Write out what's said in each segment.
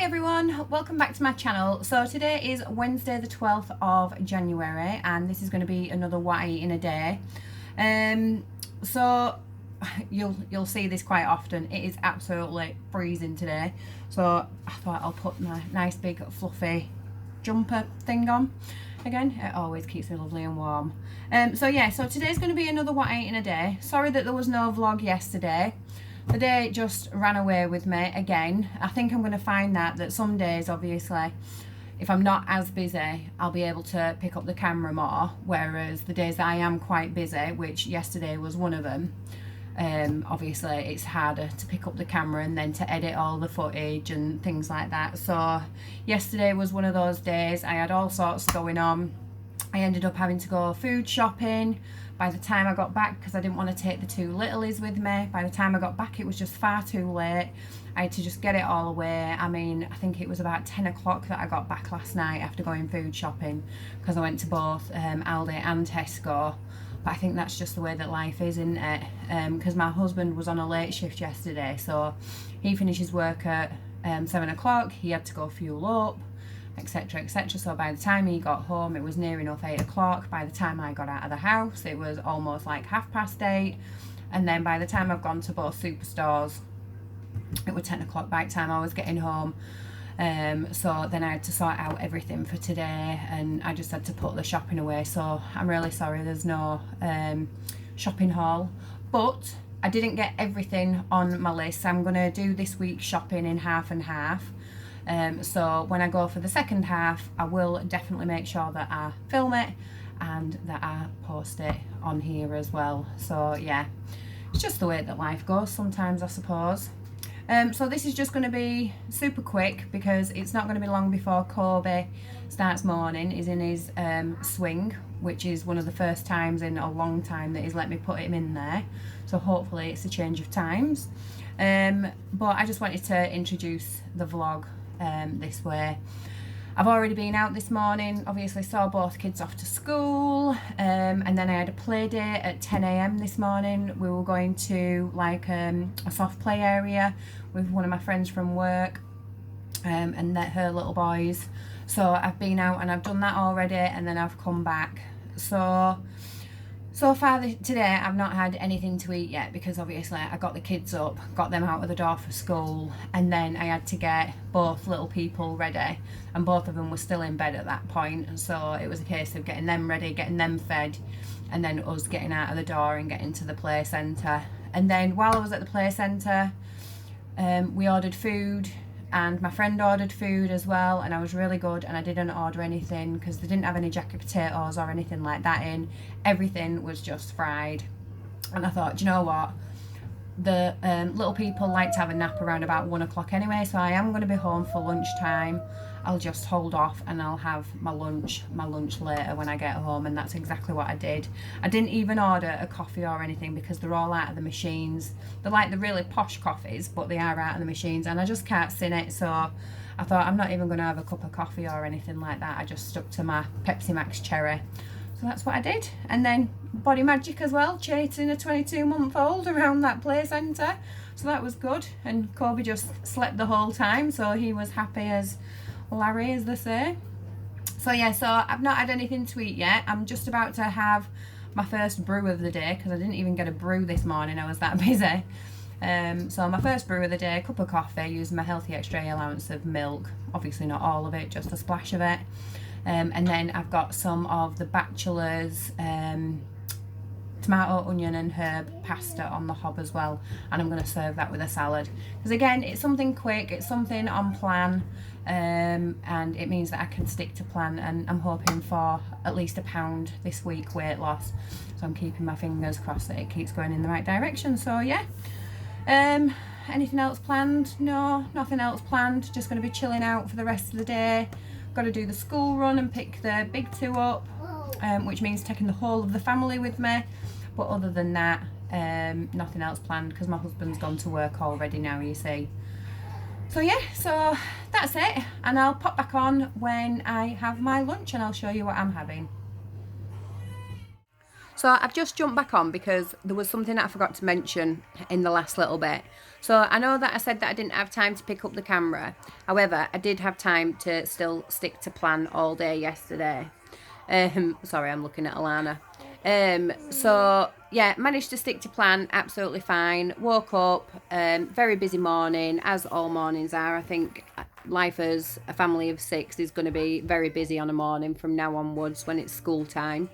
everyone, welcome back to my channel. So today is Wednesday the 12th of January and this is going to be another W.I.A.T in a day. So you'll see this quite often. It is absolutely freezing today, so I thought I'll put my nice big fluffy jumper thing on. Again, it always keeps me lovely and warm. So today's going to be another W.I.A.T in a day. Sorry that there was no vlog yesterday. The day just ran away with me again. I think I'm going to find that some days, obviously, if I'm not as busy, I'll be able to pick up the camera more, whereas the days that I am quite busy, which yesterday was one of them, obviously it's harder to pick up the camera and then to edit all the footage and things like that. So yesterday was one of those days. I had all sorts going on. I ended up having to go food shopping. By the time I got back, because I didn't want to take the two littlies with me, by the time I got back it was just far too late. I had to just get it all away. I mean, I think it was about 10 o'clock that I got back last night after going food shopping, because I went to both Aldi and Tesco. But I think that's just the way that life is, isn't it? Because my husband was on a late shift yesterday, so he finishes work at 7 o'clock, he had to go fuel up, etc, etc. So by the time he got home it was near enough 8 o'clock. By the time I got out of the house it was almost like 8:30, and then by the time I've gone to both superstores it was 10 o'clock by the time I was getting home. So then I had to sort out everything for today and I just had to put the shopping away. So I'm really sorry there's no shopping haul, but I didn't get everything on my list. I'm going to do this week's shopping in half and half. So when I go for the second half, I will definitely make sure that I film it and that I post it on here as well. So yeah, it's just the way that life goes sometimes, I suppose. So this is just going to be super quick because it's not going to be long before Kobe starts mourning. He's in his swing, which is one of the first times in a long time that he's let me put him in there. So hopefully it's a change of times. But I just wanted to introduce the vlog this way. I've already been out this morning, obviously saw both kids off to school, and then I had a play date at 10 AM this morning. We were going to like a soft play area with one of my friends from work and her little boys. So I've been out and I've done that already, and then I've come back. So far today I've not had anything to eat yet because obviously I got the kids up, got them out of the door for school, and then I had to get both little people ready, and both of them were still in bed at that point. So it was a case of getting them ready, getting them fed, and then us getting out of the door and getting to the play centre. And then while I was at the play centre, we ordered food, and my friend ordered food as well, and I was really good, and I didn't order anything because they didn't have any jacket potatoes or anything like that in. Everything was just fried. And I thought, do you know what, the little people like to have a nap around about 1 o'clock anyway, so I am going to be home for lunchtime. I'll just hold off and I'll have my lunch later when I get home, and that's exactly what I did. I didn't even order a coffee or anything because they're all out of the machines. They're like the really posh coffees, but they are out of the machines and I just can't sin it. So I thought I'm not even going to have a cup of coffee or anything like that. I just stuck to my Pepsi Max Cherry. So that's what I did. And then body magic as well, chasing a 22-month-old around that play centre. So that was good. And Kobe just slept the whole time, so he was happy as Larry, as they say. So yeah, so I've not had anything to eat yet. I'm just about to have my first brew of the day because I didn't even get a brew this morning, I was that busy. So my first brew of the day, a cup of coffee, using my healthy extra allowance of milk, obviously not all of it, just a splash of it. And then I've got some of the Bachelor's tomato, onion and herb pasta on the hob as well, and I'm going to serve that with a salad because again it's something quick, it's something on plan, and it means that I can stick to plan, and I'm hoping for at least £1 this week weight loss, so I'm keeping my fingers crossed that it keeps going in the right direction. So yeah, anything else planned? No, nothing else planned, just going to be chilling out for the rest of the day. Got to do the school run and pick the big two up, which means taking the whole of the family with me. But other than that, nothing else planned because my husband's gone to work already now, you see. So yeah, so that's it, and I'll pop back on when I have my lunch and I'll show you what I'm having. So I've just jumped back on because there was something that I forgot to mention in the last little bit. So I know that I said that I didn't have time to pick up the camera. However, I did have time to still stick to plan all day yesterday. Sorry, I'm looking at Alana. So yeah, managed to stick to plan absolutely fine. Woke up, very busy morning, as all mornings are. I think life as a family of 6 is going to be very busy on a morning from now onwards when it's school time.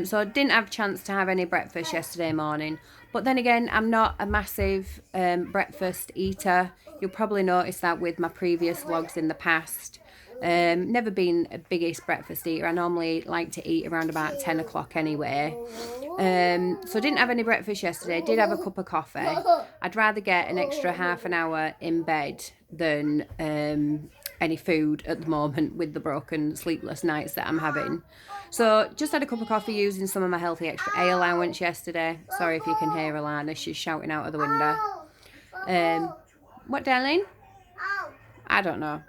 So I didn't have a chance to have any breakfast yesterday morning. But then again, I'm not a massive breakfast eater. You'll probably notice that with my previous vlogs in the past. Never been a biggest breakfast eater. I normally like to eat around about 10 o'clock anyway. So I didn't have any breakfast yesterday. Did have a cup of coffee. I'd rather get an extra half an hour in bed than any food at the moment with the broken sleepless nights that I'm having. So just had a cup of coffee using some of my healthy extra A allowance yesterday. Sorry if you can hear Alana, she's shouting out of the window. What, darling? I don't know.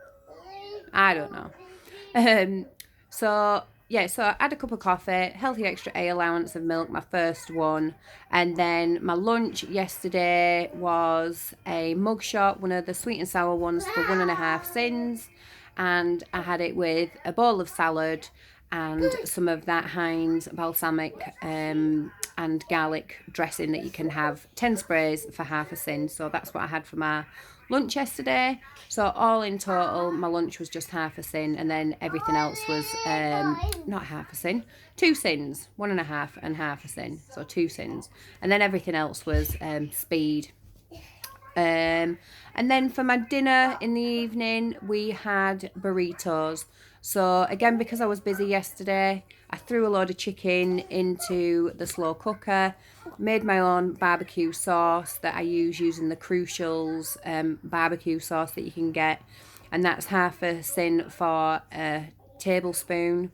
So yeah, so I had a cup of coffee, healthy extra A allowance of milk, my first one, and then my lunch yesterday was a mug shot, one of the sweet and sour ones for 1.5 cents, and I had it with a bowl of salad and some of that Heinz balsamic and garlic dressing that you can have, 10 sprays for ½ cent. So that's what I had for my lunch yesterday. So all in total, my lunch was just ½ cent, and then everything else was not ½ cent, 2 cents, 1.5 and ½ cent, so 2 cents, and then everything else was speed. And then for my dinner in the evening, we had burritos. So again, because I was busy yesterday, I threw a load of chicken into the slow cooker, made my own barbecue sauce that I use using the Crucials barbecue sauce that you can get, and that's ½ cent for a tablespoon.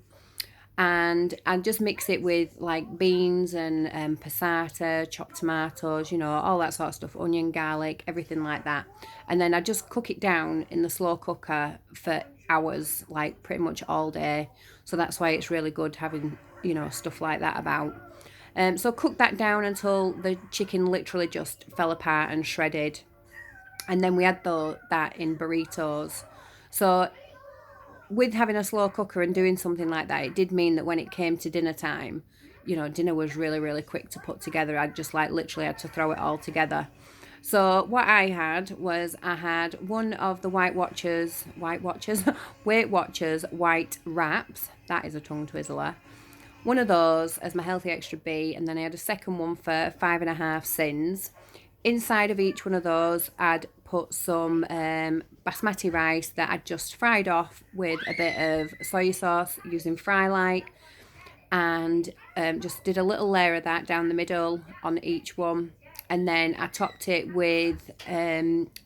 And just mix it with like beans and passata, chopped tomatoes, you know, all that sort of stuff, onion, garlic, everything like that. And then I just cook it down in the slow cooker for hours, like pretty much all day. So that's why it's really good having, you know, stuff like that about. So cook that down until the chicken literally just fell apart and shredded. And then we had that in burritos. So with having a slow cooker and doing something like that, it did mean that when it came to dinner time, you know, dinner was really, really quick to put together. I just like literally had to throw it all together. So what I had was I had one of the Weight Watchers white wraps. That is a tongue twizzler. One of those as my healthy extra B, and then I had a second one for 5.5 cents. Inside of each one of those, I'd put some basmati rice that I'd just fried off with a bit of soy sauce using Frylight, and just did a little layer of that down the middle on each one. And then I topped it with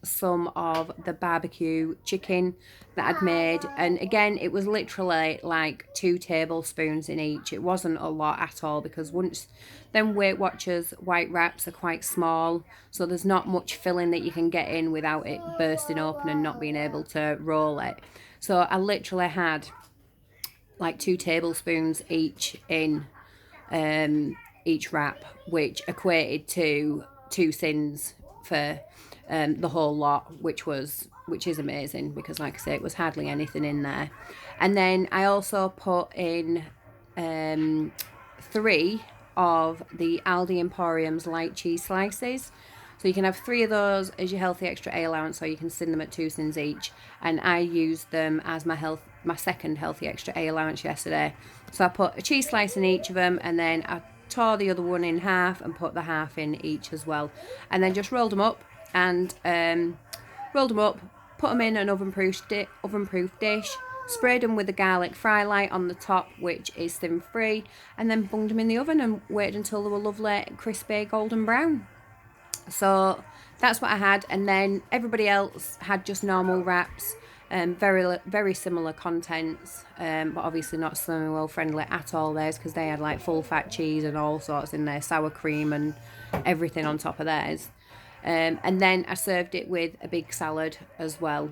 some of the barbecue chicken that I'd made. And again, it was literally like 2 tablespoons in each. It wasn't a lot at all, because once them Weight Watchers white wraps are quite small, so there's not much filling that you can get in without it bursting open and not being able to roll it. So I literally had like 2 tablespoons each in each wrap, which equated to 2 cents for the whole lot, which is amazing, because like I say, it was hardly anything in there. And then I also put in 3 of the Aldi Emporium's light cheese slices. So you can have 3 of those as your healthy extra A allowance, or you can send them at 2 cents each. And I used them as my second healthy extra A allowance yesterday. So I put a cheese slice in each of them, and then I tore the other one in half and put the half in each as well. And then just rolled them up, put them in an oven-proof dish, sprayed them with the garlic Frylight on the top, which is thin-free, and then bunged them in the oven and waited until they were lovely, crispy, golden brown. So that's what I had. And then everybody else had just normal wraps, very, very similar contents, but obviously not Slimming World friendly at all, theirs, because they had like full fat cheese and all sorts in there, sour cream and everything on top of theirs. And then I served it with a big salad as well.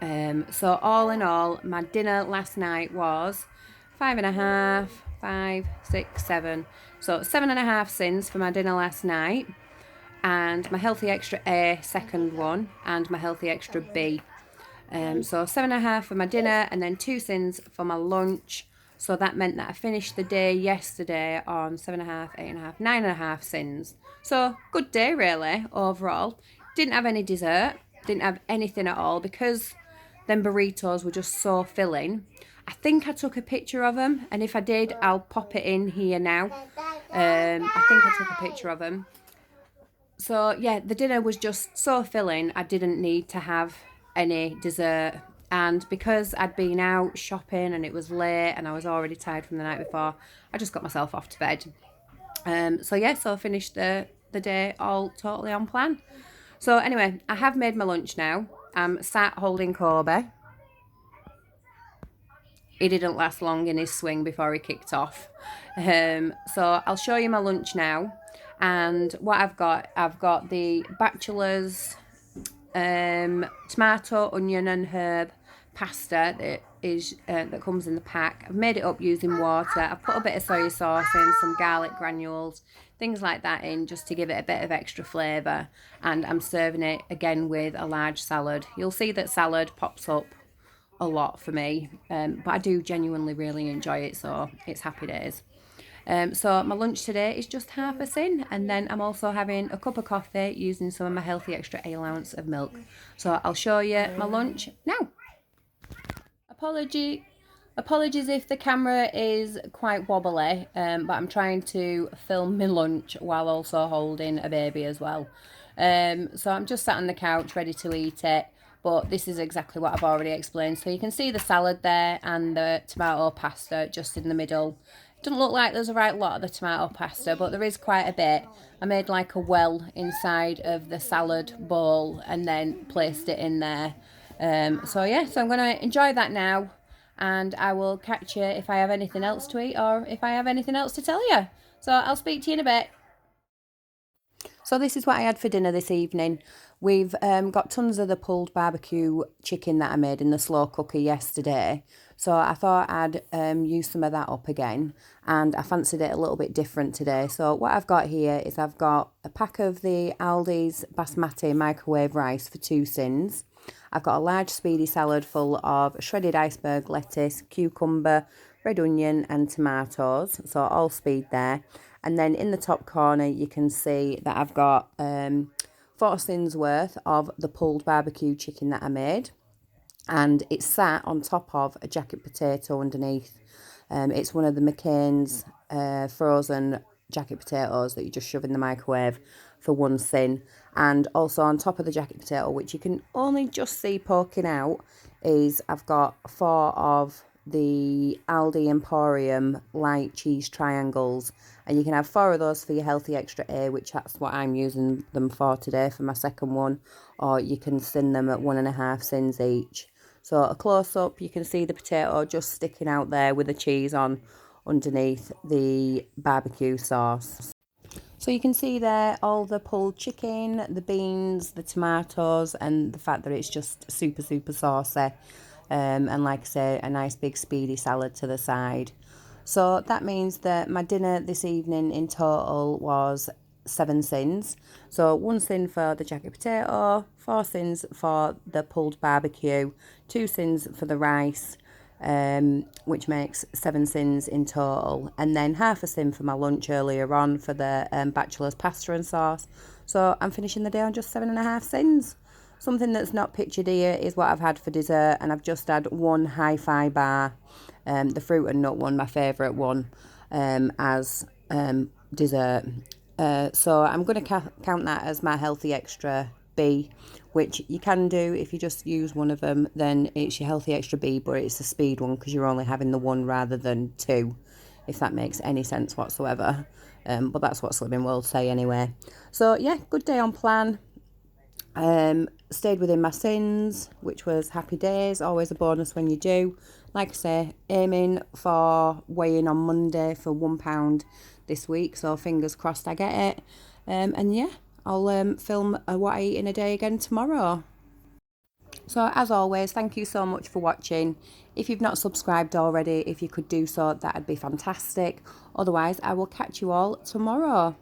So all in all, my dinner last night was 5.5, 5, 6, 7. So 7.5 sins for my dinner last night, and my healthy extra A second one, and my healthy extra B. So 7.5 for my dinner, and then 2 sins for my lunch. So that meant that I finished the day yesterday on 7.5, 8.5, 9.5 sins. So good day really overall. Didn't have any dessert, didn't have anything at all because them burritos were just so filling. I think I took a picture of them, and if I did, I'll pop it in here now. I think I took a picture of them. So yeah, the dinner was just so filling, I didn't need to have any dessert. And because I'd been out shopping and it was late and I was already tired from the night before, I just got myself off to bed. So yeah, so I finished the day all totally on plan. So anyway, I have made my lunch now. I'm sat holding Kobe. He didn't last long in his swing before he kicked off. So I'll show you my lunch now. And what I've got the Bachelor's tomato, onion and herb pasta that comes in the pack. I've made it up using water. I've put a bit of soy sauce in, some garlic granules, things like that in, just to give it a bit of extra flavour. And I'm serving it again with a large salad. You'll see that salad pops up a lot for me, but I do genuinely really enjoy it, so it's happy days. So my lunch today is just half a sin, and then I'm also having a cup of coffee using some of my healthy extra ale ounce of milk. So I'll show you my lunch now. Apologies if the camera is quite wobbly, but I'm trying to film my lunch while also holding a baby as well. So I'm just sat on the couch ready to eat it, but this is exactly what I've already explained. So you can see the salad there and the tomato pasta just in the middle. It doesn't look like there's a right lot of the tomato pasta, but there is quite a bit. I made like a well inside of the salad bowl and then placed it in there. So yeah, so I'm going to enjoy that now, and I will catch you if I have anything else to eat or if I have anything else to tell you. So I'll speak to you in a bit. So this is what I had for dinner this evening. We've got tons of the pulled barbecue chicken that I made in the slow cooker yesterday. So I thought I'd use some of that up again, and I fancied it a little bit different today. So what I've got here is I've got a pack of the Aldi's basmati microwave rice for 2 sins. I've got a large speedy salad full of shredded iceberg lettuce, cucumber, red onion and tomatoes. So all speed there. And then in the top corner, you can see that I've got 4 sins worth of the pulled barbecue chicken that I made. And it's sat on top of a jacket potato underneath. It's one of the McCain's frozen jacket potatoes that you just shove in the microwave for 1 sin. And also on top of the jacket potato, which you can only just see poking out, is I've got 4 of the Aldi Emporium light cheese triangles, and you can have 4 of those for your healthy extra A, which that's what I'm using them for today for my second one, or you can sin them at 1.5 sins each. So a close up, you can see the potato just sticking out there with the cheese on underneath the barbecue sauce. So you can see there all the pulled chicken, the beans, the tomatoes, and the fact that it's just super, super saucy. And like I say, a nice big speedy salad to the side. So that means that my dinner this evening in total was 7 sins. So 1 sin for the jacket potato, 4 sins for the pulled barbecue, 2 sins for the rice, which makes 7 sins in total, and then half a sin for my lunch earlier on for the bachelor's pasta and sauce. So I'm finishing the day on just 7.5 sins. Something that's not pictured here is what I've had for dessert, and I've just had 1 hi-fi bar, the fruit and nut one, my favourite one, as dessert. So I'm going to count that as my healthy extra B, which you can do if you just use one of them, then it's your healthy extra B, but it's a speed one because you're only having the 1 rather than 2, if that makes any sense whatsoever. But that's what Slimming World say anyway. So yeah, good day on plan. Stayed within my sins, which was happy days, always a bonus when you do. Like I say, aiming for weighing on Monday for £1 this week, so fingers crossed I get it. And yeah, I'll film what I eat in a day again tomorrow. So as always, thank you so much for watching. If you've not subscribed already, if you could do so, that'd be fantastic. Otherwise, I will catch you all tomorrow.